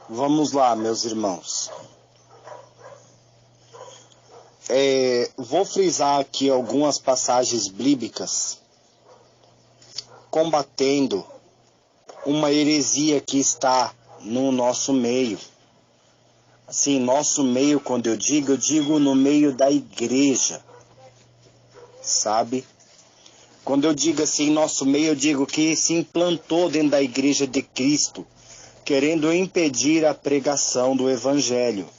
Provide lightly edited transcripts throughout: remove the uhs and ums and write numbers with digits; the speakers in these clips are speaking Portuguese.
Vamos lá, meus irmãos. Vou frisar aqui algumas passagens bíblicas combatendo uma heresia que está no nosso meio. Assim, nosso meio, quando eu digo no meio da igreja, sabe? Quando eu digo assim, nosso meio, eu digo que se implantou dentro da igreja de Cristo, querendo impedir a pregação do Evangelho.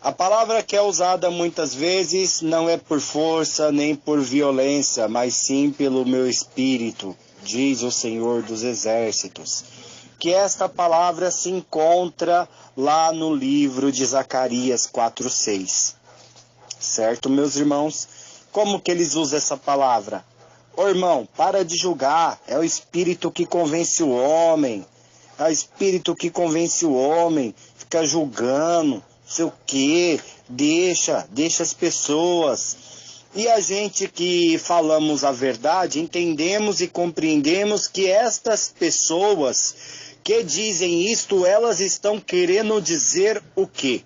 A palavra que é usada muitas vezes não é por força nem por violência, mas sim pelo meu espírito, diz o Senhor dos Exércitos. Que esta palavra se encontra lá no livro de Zacarias 4:6. Certo, meus irmãos? Como que eles usam essa palavra? Ô irmão, para de julgar, é o espírito que convence o homem. É o espírito que convence o homem, fica julgando, não sei o quê, deixa as pessoas. E a gente que falamos a verdade, entendemos e compreendemos que estas pessoas que dizem isto, elas estão querendo dizer o quê?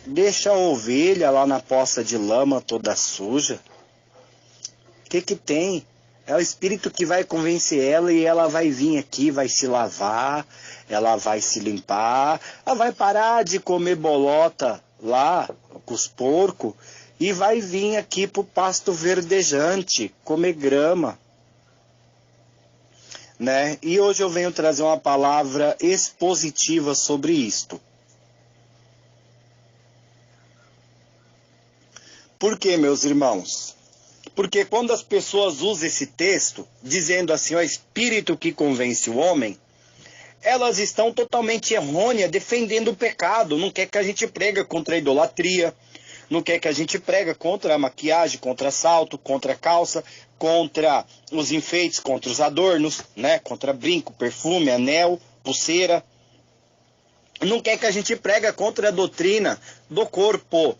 Deixa a ovelha lá na poça de lama toda suja. O que tem? É o espírito que vai convencer ela e ela vai vir aqui, vai se lavar, ela vai se limpar, ela vai parar de comer bolota lá com os porcos e vai vir aqui pro pasto verdejante, comer grama. Né? E hoje eu venho trazer uma palavra expositiva sobre isto. Por quê, meus irmãos? Porque quando as pessoas usam esse texto, dizendo assim, o espírito que convence o homem, elas estão totalmente errôneas, defendendo o pecado. Não quer que a gente pregue contra a idolatria, não quer que a gente pregue contra a maquiagem, contra salto, contra calça, contra os enfeites, contra os adornos, né? Contra brinco, perfume, anel, pulseira. Não quer que a gente pregue contra a doutrina do corpo.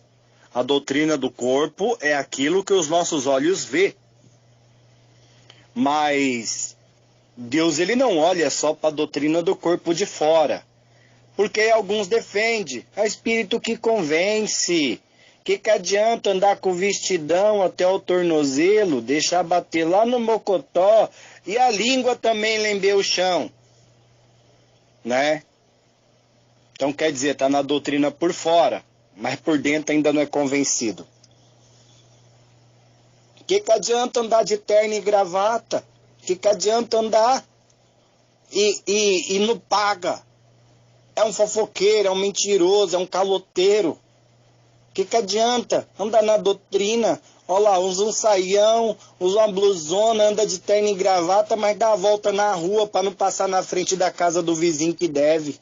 A doutrina do corpo é aquilo que os nossos olhos vê. Mas Deus ele não olha só para a doutrina do corpo de fora. Porque alguns defendem. É o espírito que convence. Que adianta andar com vestidão até o tornozelo, deixar bater lá no mocotó e a língua também lamber o chão. Né? Então quer dizer, está na doutrina por fora. Mas por dentro ainda não é convencido. Que adianta andar de terno e gravata? Que adianta andar e não paga? É um fofoqueiro, é um mentiroso, é um caloteiro. Que adianta andar na doutrina? Olha lá, usa um saião, usa uma blusona, anda de terno e gravata, mas dá a volta na rua para não passar na frente da casa do vizinho que deve.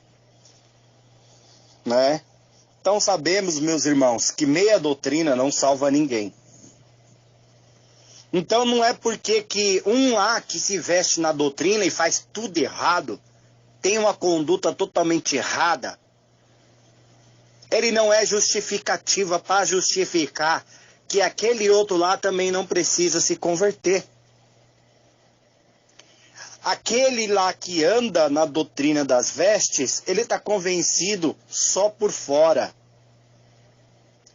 Né? Então sabemos, meus irmãos, que meia doutrina não salva ninguém. Então não é porque que um lá que se veste na doutrina e faz tudo errado, tem uma conduta totalmente errada, ele não é justificativa para justificar que aquele outro lá também não precisa se converter. Aquele lá que anda na doutrina das vestes, ele está convencido só por fora.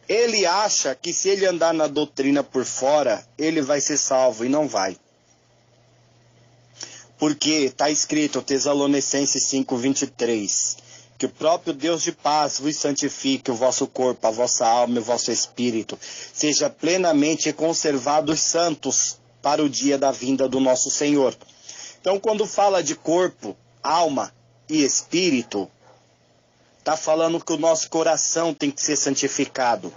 Ele acha que se ele andar na doutrina por fora, ele vai ser salvo e não vai. Porque está escrito, Tessalonicenses 5:23, que o próprio Deus de paz vos santifique o vosso corpo, a vossa alma e o vosso espírito, seja plenamente conservados santos para o dia da vinda do nosso Senhor. Então, quando fala de corpo, alma e espírito, está falando que o nosso coração tem que ser santificado.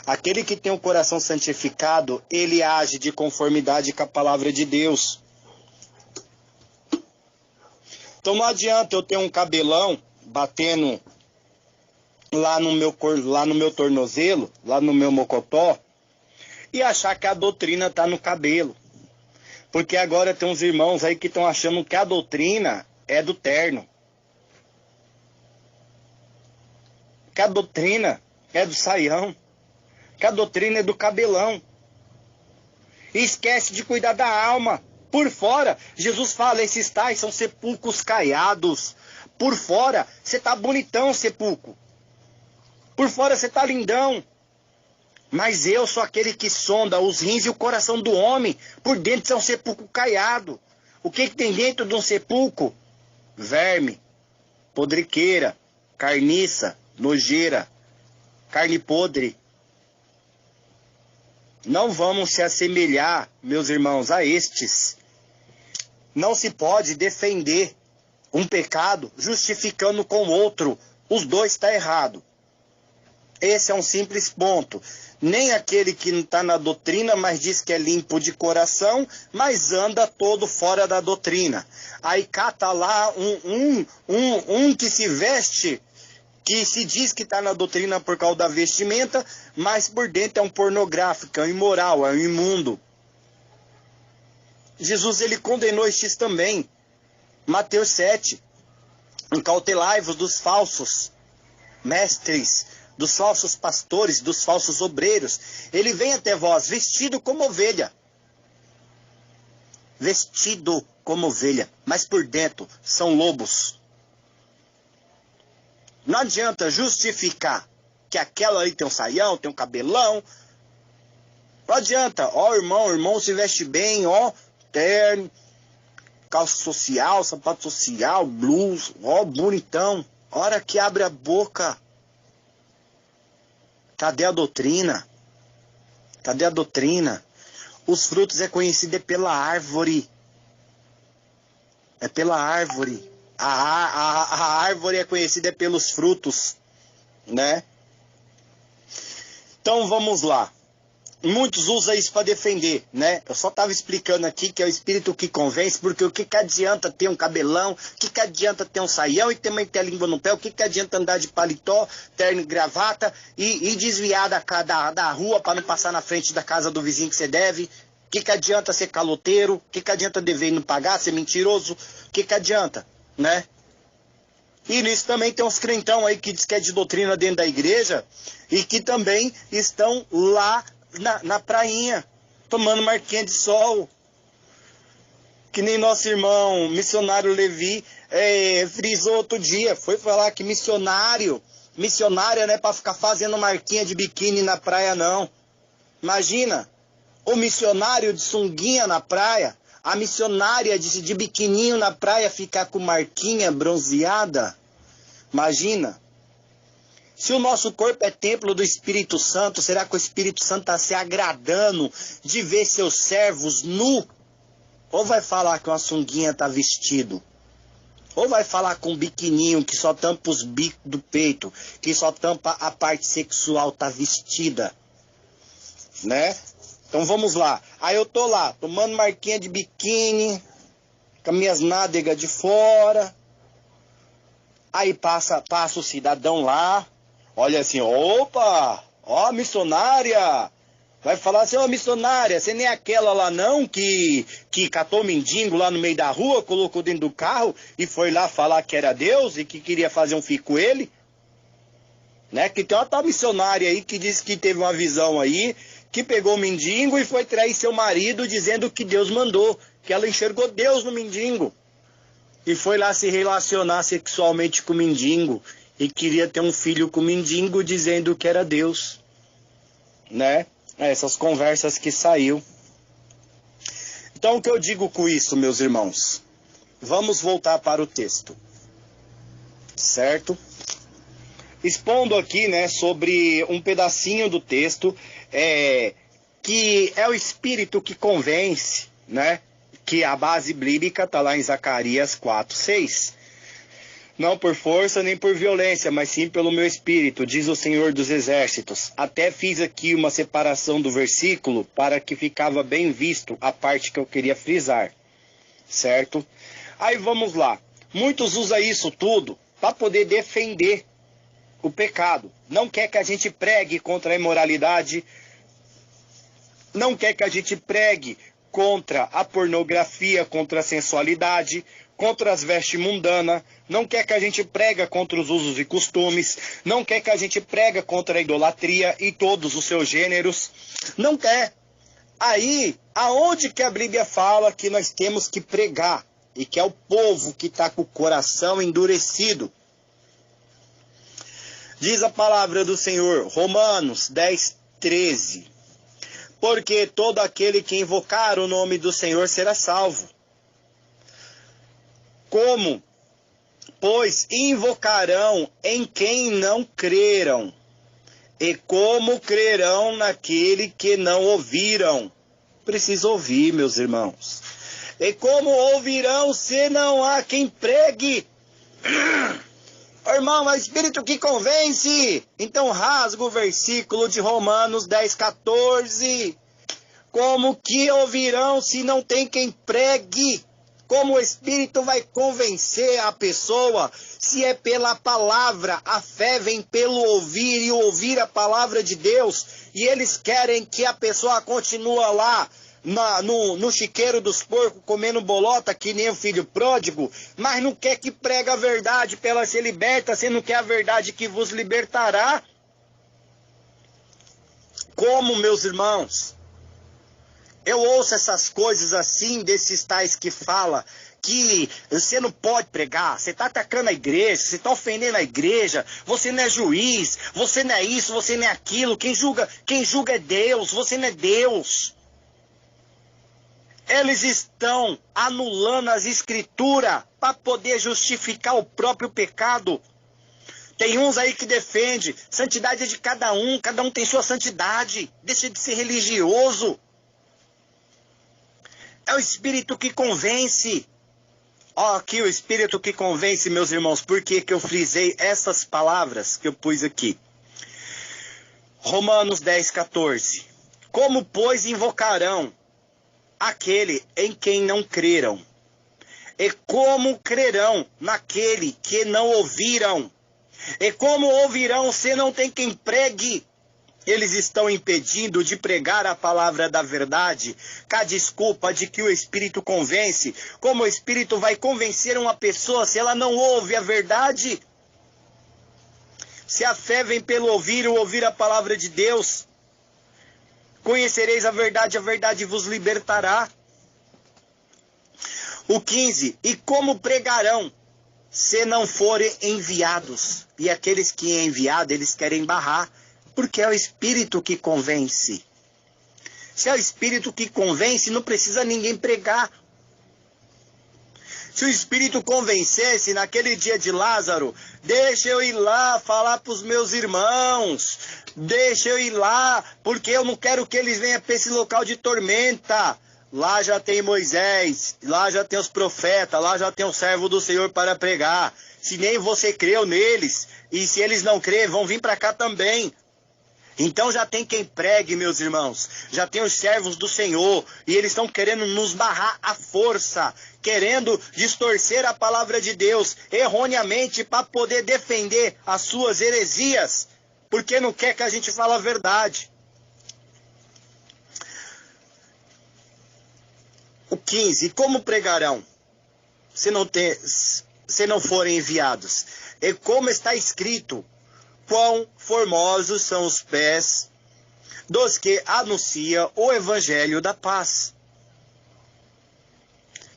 Aquele que tem o coração santificado, ele age de conformidade com a palavra de Deus. Então não adianta eu ter um cabelão batendo lá no meu tornozelo, lá no meu mocotó, e achar que a doutrina está no cabelo. Porque agora tem uns irmãos aí que estão achando que a doutrina é do terno. Que a doutrina é do saião. Que a doutrina é do cabelão. E esquece de cuidar da alma. Por fora, Jesus fala, esses tais são sepulcros caiados. Por fora, você tá bonitão, sepulcro. Por fora, você tá lindão. Mas eu sou aquele que sonda os rins e o coração do homem. Por dentro é um sepulcro caiado. O que tem dentro de um sepulcro? Verme, podriqueira, carniça, nojeira, carne podre. Não vamos se assemelhar, meus irmãos, a estes. Não se pode defender um pecado justificando com o outro. Os dois estão errados. Esse é um simples ponto. Nem aquele que não está na doutrina, mas diz que é limpo de coração, mas anda todo fora da doutrina. Aí cata lá um que se veste, que se diz que está na doutrina por causa da vestimenta, mas por dentro é um pornográfico, é um imoral, é um imundo. Jesus, ele condenou estes também. Mateus 7. Incautelai-vos dos falsos mestres, dos falsos pastores, dos falsos obreiros. Ele vem até vós vestido como ovelha. Vestido como ovelha, mas por dentro são lobos. Não adianta justificar que aquela ali tem um saião, tem um cabelão. Não adianta. Ó, o irmão se veste bem, ó, terno, calça social, sapato social, blues, ó, bonitão. Hora que abre a boca. Cadê a doutrina? Cadê a doutrina? Os frutos é conhecido pela árvore. É pela árvore. A árvore é conhecida pelos frutos, né? Então vamos lá. Muitos usam isso para defender, né? Eu só estava explicando aqui que é o espírito que convence, porque o que adianta ter um cabelão, o que adianta ter um saião e também ter a língua no pé, o que adianta andar de paletó, terno e gravata e desviar da rua para não passar na frente da casa do vizinho que você deve? O que adianta ser caloteiro? O que adianta dever e não pagar, ser mentiroso? O que adianta, né? E nisso também tem uns crentão aí que diz que é de doutrina dentro da igreja e que também estão lá na prainha, tomando marquinha de sol. Que nem nosso irmão missionário Levi frisou outro dia. Foi falar que missionária não é para ficar fazendo marquinha de biquíni na praia, não. Imagina, o missionário de sunguinha na praia, a missionária de biquininho na praia ficar com marquinha bronzeada. Imagina. Se o nosso corpo é templo do Espírito Santo, será que o Espírito Santo está se agradando de ver seus servos nu? Ou vai falar que uma sunguinha está vestido? Ou vai falar com um biquininho que só tampa os bicos do peito, que só tampa a parte sexual, está vestida? Né? Então vamos lá. Aí eu tô lá, tomando marquinha de biquíni, com as minhas nádegas de fora. Aí passa o cidadão lá, olha assim, opa, ó, missionária. Vai falar assim, ó, missionária, você nem é aquela lá não que catou mendigo lá no meio da rua, colocou dentro do carro e foi lá falar que era Deus e que queria fazer um fico com ele? Né? Que tem uma tal missionária aí que disse que teve uma visão aí, que pegou o mendigo e foi trair seu marido dizendo que Deus mandou, que ela enxergou Deus no mendigo. E foi lá se relacionar sexualmente com o mendigo e queria ter um filho com o mendigo dizendo que era Deus. Né? Essas conversas que saiu. Então o que eu digo com isso, meus irmãos? Vamos voltar para o texto. Certo? Expondo aqui, né, sobre um pedacinho do texto, que é o Espírito que convence, né? Que a base bíblica está lá em Zacarias 4:6. Não por força nem por violência, mas sim pelo meu Espírito, diz o Senhor dos Exércitos. Até fiz aqui uma separação do versículo para que ficava bem visto a parte que eu queria frisar. Certo? Aí vamos lá. Muitos usam isso tudo para poder defender o pecado. Não quer que a gente pregue contra a imoralidade. Não quer que a gente pregue contra a pornografia, contra a sensualidade, contra as vestes mundanas, não quer que a gente prega contra os usos e costumes, não quer que a gente prega contra a idolatria e todos os seus gêneros, não quer. Aí, aonde que a Bíblia fala que nós temos que pregar? E que é o povo que está com o coração endurecido. Diz a palavra do Senhor, Romanos 10:13. Porque todo aquele que invocar o nome do Senhor será salvo. Como, pois, invocarão em quem não creram? E como crerão naquele que não ouviram? Precisa ouvir, meus irmãos. E como ouvirão se não há quem pregue? Irmão, é o Espírito que convence. Então rasga o versículo de Romanos 10:14. Como que ouvirão se não tem quem pregue? Como o Espírito vai convencer a pessoa se é pela palavra? A fé vem pelo ouvir e ouvir a palavra de Deus. E eles querem que a pessoa continue lá no chiqueiro dos porcos comendo bolota que nem o filho pródigo, mas não quer que pregue a verdade para ela ser liberta. Você não quer a verdade que vos libertará? Como, meus irmãos? Eu ouço essas coisas assim, desses tais que fala que você não pode pregar, você está atacando a igreja, você está ofendendo a igreja, você não é juiz, você não é isso, você não é aquilo, quem julga é Deus, você não é Deus. Eles estão anulando as escrituras para poder justificar o próprio pecado. Tem uns aí que defendem, santidade é de cada um tem sua santidade, deixa de ser religioso. É o Espírito que convence. Ó, aqui o Espírito que convence, meus irmãos. Por que eu frisei essas palavras que eu pus aqui? Romanos 10:14. Como, pois, invocarão aquele em quem não creram? E como crerão naquele que não ouviram? E como ouvirão se não tem quem pregue? Eles estão impedindo de pregar a palavra da verdade, com a desculpa de que o Espírito convence. Como o Espírito vai convencer uma pessoa se ela não ouve a verdade? Se a fé vem pelo ouvir, o ouvir a palavra de Deus. Conhecereis a verdade vos libertará. O 15. E como pregarão se não forem enviados? E aqueles que é enviado, eles querem barrar. Porque é o Espírito que convence. Se é o Espírito que convence, não precisa ninguém pregar. Se o Espírito convencesse naquele dia de Lázaro, deixa eu ir lá falar para os meus irmãos. Deixa eu ir lá, porque eu não quero que eles venham para esse local de tormenta. Lá já tem Moisés, lá já tem os profetas, lá já tem o servo do Senhor para pregar. Se nem você creu neles, e se eles não crerem, vão vir para cá também. Então já tem quem pregue, meus irmãos. Já tem os servos do Senhor. E eles estão querendo nos barrar à força. Querendo distorcer a palavra de Deus erroneamente para poder defender as suas heresias. Porque não quer que a gente fale a verdade. O 15. E como pregarão se não forem enviados? E como está escrito: quão formosos são os pés dos que anunciam o evangelho da paz.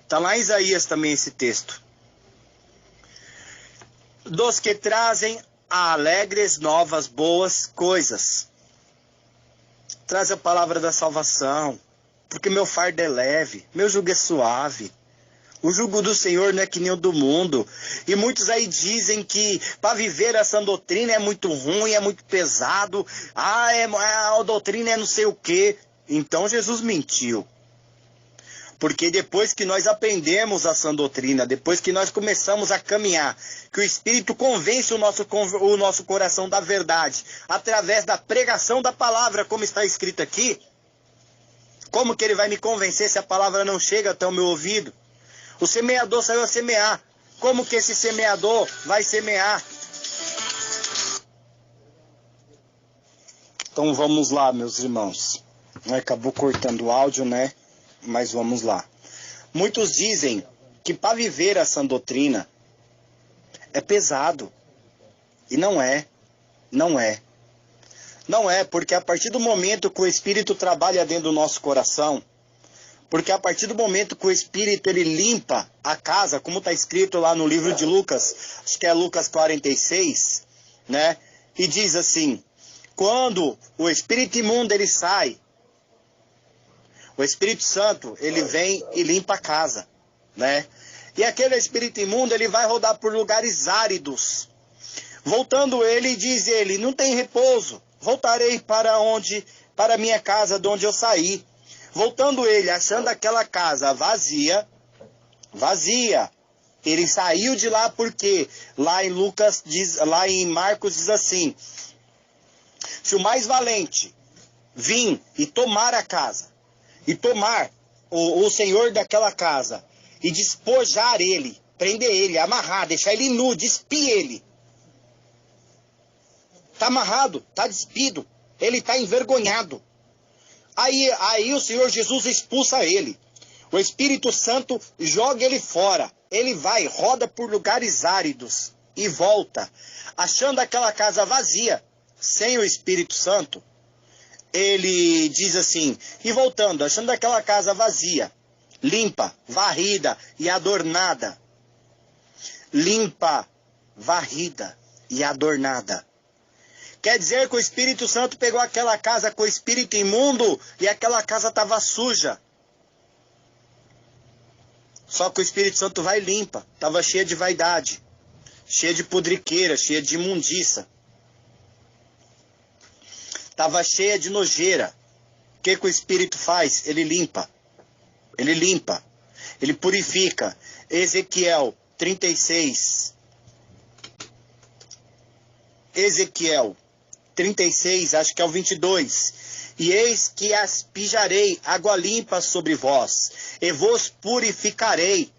Está lá em Isaías também esse texto. Dos que trazem alegres novas boas coisas. Traz a palavra da salvação. Porque meu fardo é leve, meu jugo é suave. O jugo do Senhor não é que nem o do mundo. E muitos aí dizem que para viver essa doutrina é muito ruim, é muito pesado. A doutrina é não sei o quê. Então Jesus mentiu. Porque depois que nós aprendemos a sã doutrina, depois que nós começamos a caminhar, que o Espírito convence o nosso coração da verdade, através da pregação da palavra, como está escrito aqui, como que ele vai me convencer se a palavra não chega até o meu ouvido? O semeador saiu a semear. Como que esse semeador vai semear? Então vamos lá, meus irmãos. Acabou cortando o áudio, né? Mas vamos lá. Muitos dizem que para viver a sã doutrina é pesado. E não é. Não é. Não é, porque a partir do momento que o Espírito trabalha dentro do nosso coração, porque a partir do momento que o Espírito ele limpa a casa, como está escrito lá no livro de Lucas, acho que é Lucas 46, né? E diz assim, quando o Espírito imundo ele sai, o Espírito Santo ele vem e limpa a casa, né? E aquele Espírito imundo ele vai rodar por lugares áridos. Voltando ele, diz ele, não tem repouso, voltarei para minha casa de onde eu saí. Voltando ele, achando aquela casa vazia, ele saiu de lá porque lá em Marcos diz assim, se o mais valente vir e tomar a casa, e tomar o senhor daquela casa, e despojar ele, prender ele, amarrar, deixar ele nu, despir ele. Está amarrado, está despido, ele está envergonhado. Aí o Senhor Jesus expulsa ele. O Espírito Santo joga ele fora. Ele vai, roda por lugares áridos e volta. Achando aquela casa vazia, sem o Espírito Santo, ele diz assim, e voltando, achando aquela casa vazia, limpa, varrida e adornada. Limpa, varrida e adornada. Quer dizer que o Espírito Santo pegou aquela casa com o espírito imundo e aquela casa estava suja. Só que o Espírito Santo vai limpa, estava cheia de vaidade, cheia de pudriqueira, cheia de imundiça. Estava cheia de nojeira. O que o Espírito faz? Ele limpa. Ele limpa. Ele purifica. Ezequiel 36. Ezequiel 36, acho que é o 22. E eis que asperjarei água limpa sobre vós, e vos purificarei.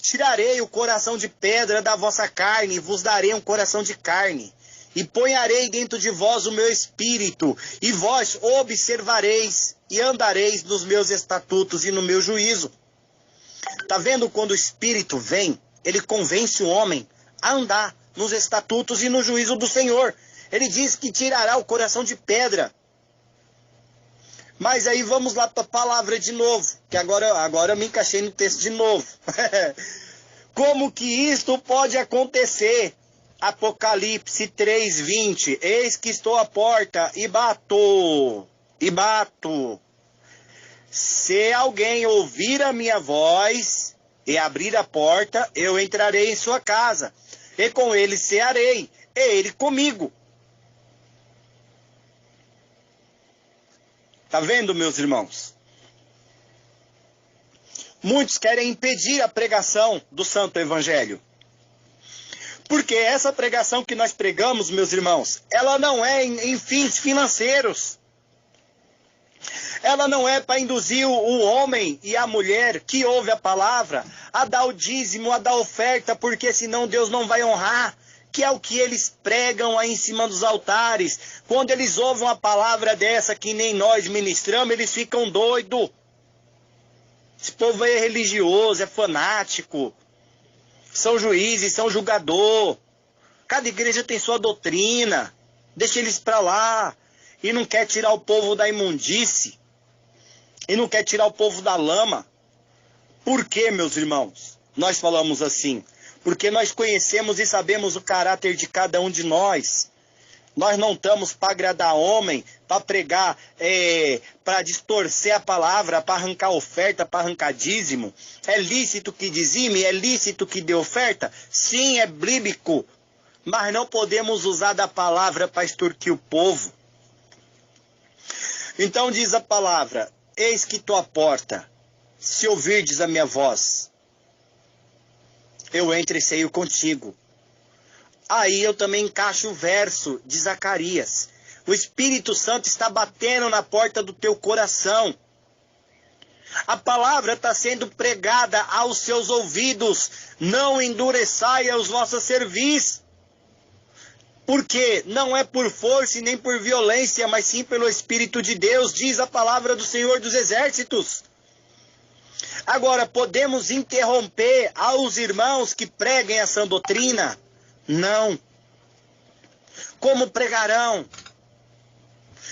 Tirarei o coração de pedra da vossa carne, e vos darei um coração de carne. E ponharei dentro de vós o meu espírito, e vós observareis e andareis nos meus estatutos e no meu juízo. Tá vendo quando o Espírito vem, ele convence o homem a andar nos estatutos e no juízo do Senhor. Ele diz que tirará o coração de pedra. Mas aí vamos lá para a palavra de novo, que agora eu me encaixei no texto de novo. Como que isto pode acontecer? Apocalipse 3:20. Eis que estou à porta e bato. Se alguém ouvir a minha voz e abrir a porta, eu entrarei em sua casa, e com ele cearei, e ele comigo. Tá vendo, meus irmãos? Muitos querem impedir a pregação do Santo Evangelho. Porque essa pregação que nós pregamos, meus irmãos, ela não é em fins financeiros. Ela não é para induzir o homem e a mulher que ouve a palavra a dar o dízimo, a dar oferta, porque senão Deus não vai honrar. Que é o que eles pregam aí em cima dos altares. Quando eles ouvem uma palavra dessa que nem nós ministramos, eles ficam doidos. Esse povo é religioso, é fanático. São juízes, são julgador. Cada igreja tem sua doutrina. Deixa eles para lá. E não quer tirar o povo da imundície. E não quer tirar o povo da lama. Por que, meus irmãos, nós falamos assim? Porque nós conhecemos e sabemos o caráter de cada um de nós. Nós não estamos para agradar homem, para pregar, para distorcer a palavra, para arrancar oferta, para arrancar dízimo. É lícito que dizime? É lícito que dê oferta? Sim, é bíblico. Mas não podemos usar da palavra para extorquir o povo. Então diz a palavra, eis que estou à porta, se ouvirdes a minha voz, eu entro e ceio contigo. Aí eu também encaixo o verso de Zacarias. O Espírito Santo está batendo na porta do teu coração. A palavra está sendo pregada aos seus ouvidos. Não endureçai os vossos cerviz. Porque não é por força e nem por violência, mas sim pelo Espírito de Deus, diz a palavra do Senhor dos Exércitos. Agora, podemos interromper aos irmãos que preguem essa doutrina? Não. Como pregarão,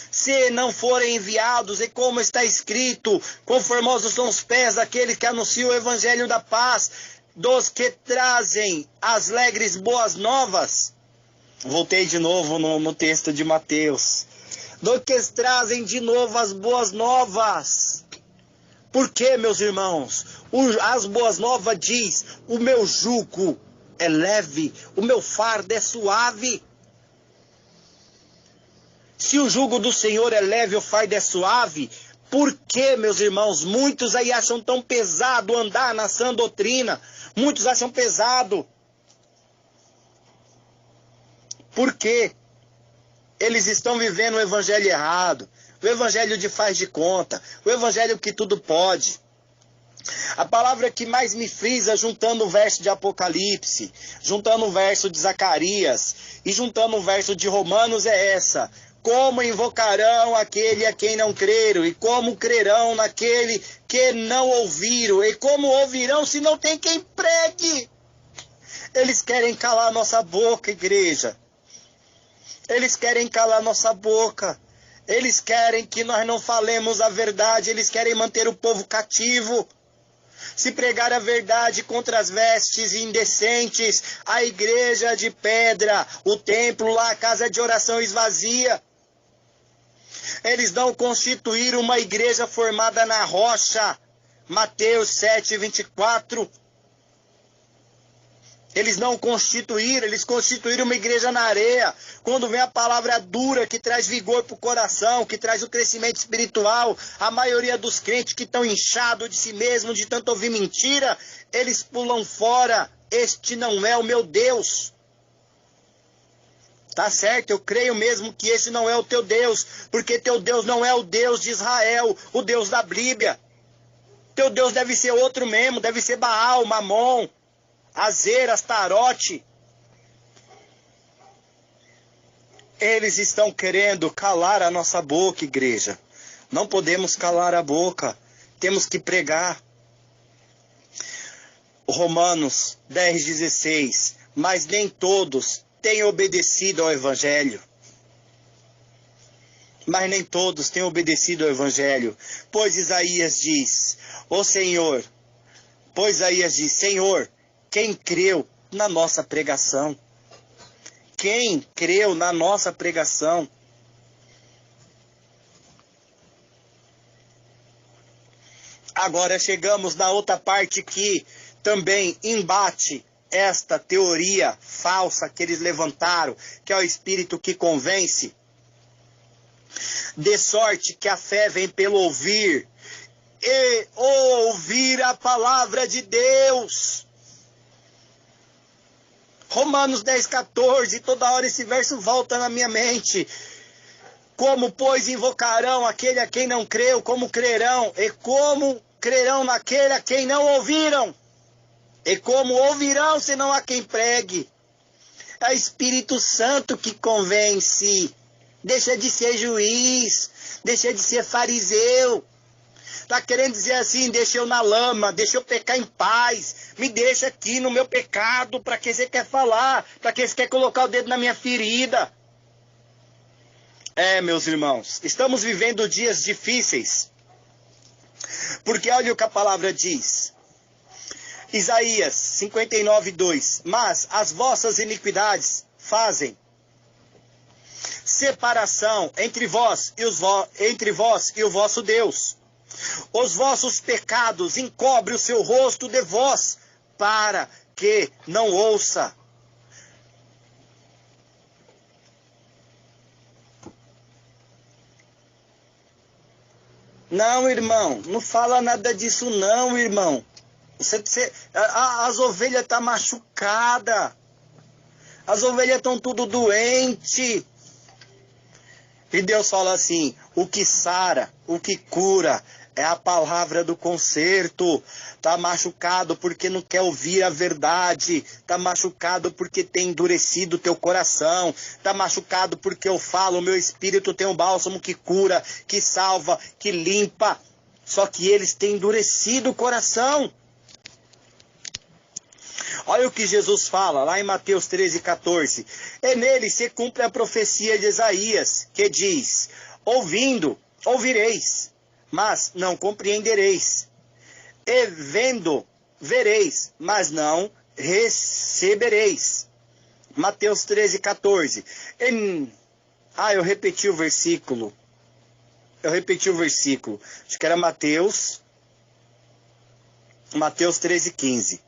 se não forem enviados? E como está escrito, quão formosos são os pés daquele que anuncia o evangelho da paz, dos que trazem as alegres boas novas. Voltei de novo no texto de Mateus. Do que trazem de novo as boas novas. Por quê, meus irmãos? As boas novas diz, o meu jugo é leve, o meu fardo é suave. Se o jugo do Senhor é leve, o fardo é suave, por que, meus irmãos, muitos aí acham tão pesado andar na sã doutrina? Muitos acham pesado. Por quê? Eles estão vivendo o evangelho errado, o evangelho de faz de conta, o evangelho que tudo pode. A palavra que mais me frisa, juntando o verso de Apocalipse, juntando o verso de Zacarias e juntando o verso de Romanos, é essa: como invocarão aquele a quem não creram, e como crerão naquele que não ouviram, e como ouvirão se não tem quem pregue? Eles querem calar nossa boca, igreja. Eles querem calar nossa boca. Eles querem que nós não falemos a verdade. Eles querem manter o povo cativo. Se pregar a verdade contra as vestes indecentes, a igreja de pedra, o templo lá, a casa de oração esvazia. Eles não constituíram uma igreja formada na rocha. Mateus 7:24. Eles não constituíram, eles constituíram uma igreja na areia. Quando vem a palavra dura que traz vigor para o coração, que traz o crescimento espiritual, a maioria dos crentes que estão inchados de si mesmos, de tanto ouvir mentira, eles pulam fora. Este não é o meu Deus. Tá certo, eu creio mesmo que esse não é o teu Deus, porque teu Deus não é o Deus de Israel, o Deus da Bíblia. Teu Deus deve ser outro mesmo, deve ser Baal, Mamon, Azer, Astarote. Eles estão querendo calar a nossa boca, igreja. Não podemos calar a boca. Temos que pregar. Romanos 10:16. Mas nem todos têm obedecido ao Evangelho. Mas nem todos têm obedecido ao Evangelho. Pois Isaías diz, Senhor, quem creu na nossa pregação? Quem creu na nossa pregação? Agora chegamos na outra parte que também embate esta teoria falsa que eles levantaram, que é o espírito que convence. De sorte que a fé vem pelo ouvir, e ouvir a palavra de Deus. Romanos 10:14, toda hora esse verso volta na minha mente. Como, pois, invocarão aquele a quem não creu, como crerão? E como crerão naquele a quem não ouviram? E como ouvirão se não há quem pregue? É o Espírito Santo que convence. Deixa de ser juiz, deixa de ser fariseu. Está querendo dizer assim, deixa eu na lama, deixa eu pecar em paz, me deixa aqui no meu pecado, para que você quer falar, para que você quer colocar o dedo na minha ferida. Meus irmãos, estamos vivendo dias difíceis, porque olha o que a palavra diz. Isaías 59:2. Mas as vossas iniquidades fazem separação entre vós e o vosso Deus. Os vossos pecados encobrem o seu rosto de vós, para que não ouça. Não, irmão, não fala nada disso não, irmão. As ovelhas estão machucadas. As ovelhas estão tudo doentes. E Deus fala assim, o que sara, o que cura, é a palavra do conserto. Está machucado porque não quer ouvir a verdade. Está machucado porque tem endurecido o teu coração. Está machucado porque eu falo, o meu espírito tem um bálsamo que cura, que salva, que limpa. Só que eles têm endurecido o coração. Olha o que Jesus fala lá em Mateus 13:14. E nele se cumpre a profecia de Isaías, que diz: ouvindo, ouvireis, mas não compreendereis. E vendo, vereis, mas não recebereis. Mateus 13:14. Eu repeti o versículo. Acho que era Mateus 13:15.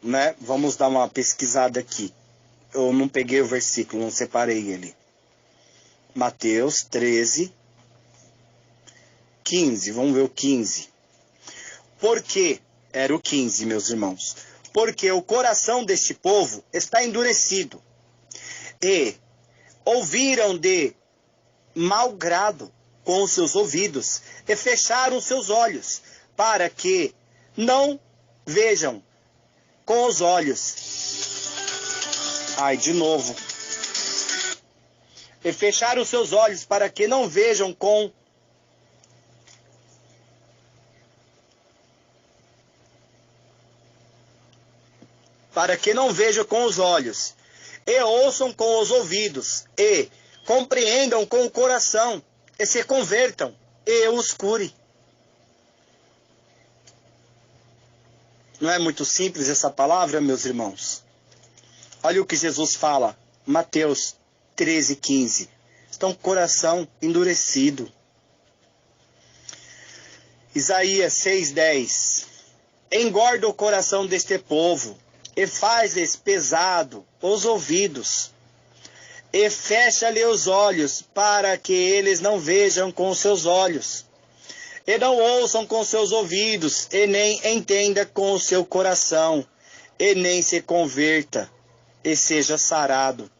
Né? Vamos dar uma pesquisada aqui. Eu não peguei o versículo, não separei ele. Mateus 13:15. Vamos ver o 15. Porque, era o 15, meus irmãos. Porque o coração deste povo está endurecido. E ouviram de mau grado com os seus ouvidos, e fecharam os seus olhos, para que não vejam com os olhos. De novo. E fecharam os seus olhos, para que não vejam com os olhos, e ouçam com os ouvidos, e compreendam com o coração, e se convertam, e eu os cure. Não é muito simples essa palavra, meus irmãos? Olha o que Jesus fala, Mateus 13:15. Estão com o coração endurecido. Isaías 6:10. Engorda o coração deste povo, e faz-lhes pesado os ouvidos, e fecha-lhe os olhos, para que eles não vejam com os seus olhos, e não ouçam com seus ouvidos, e nem entenda com o seu coração, e nem se converta, e seja sarado.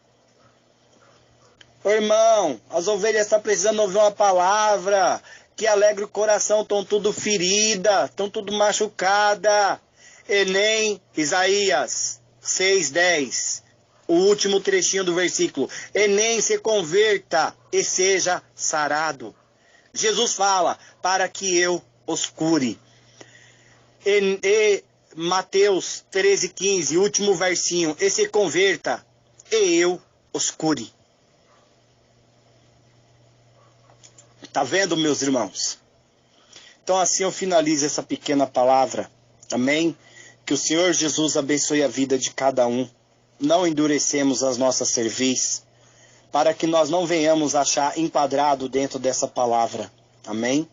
Ô irmão, as ovelhas estão precisando ouvir uma palavra que alegre o coração, estão tudo ferida, estão tudo machucada. E nem Isaías 6:10, o último trechinho do versículo, e nem se converta e seja sarado. Jesus fala, para que eu os cure. E Mateus 13:15, último versinho, e se converta e eu os cure. Tá vendo, meus irmãos? Então assim eu finalizo essa pequena palavra. Amém? Que o Senhor Jesus abençoe a vida de cada um. Não endurecemos as nossas cerviz, para que nós não venhamos achar enquadrado dentro dessa palavra. Amém?